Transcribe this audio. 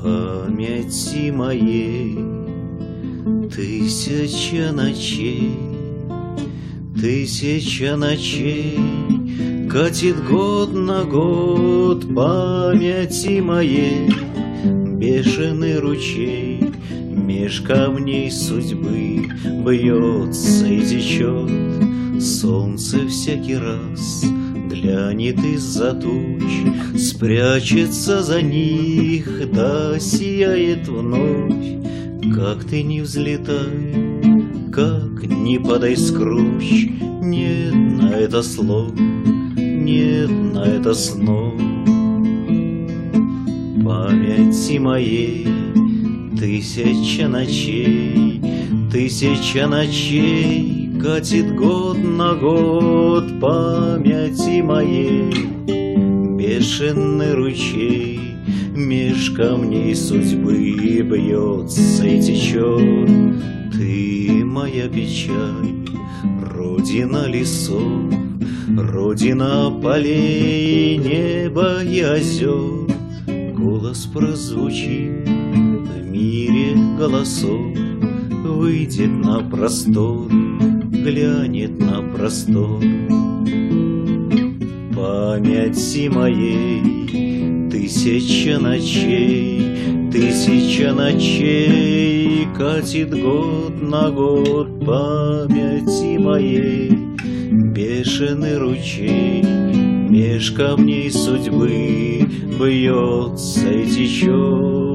памяти моей тысяча ночей, тысяча ночей катит год на год памяти моей. Бешеный ручей меж камней судьбы бьется и течет. Солнце всякий раз глянет из-за туч, спрячется за них, да сияет вновь. Как ты не взлетай, как не подай скруч, нет на это слов, нет на это снов. Памяти моей тысяча ночей, тысяча ночей катит год на год памяти моей. Бешеный ручей меж камней судьбы бьется и течет. Ты моя печаль, родина лесов, родина полей, неба и озер. Голос прозвучит в мире голосов, выйдет на простор, глянет на простор. Памяти моей тысяча ночей, тысяча ночей катит год на год памяти моей. Бешеный ручей меж камней судьбы бьется и течет.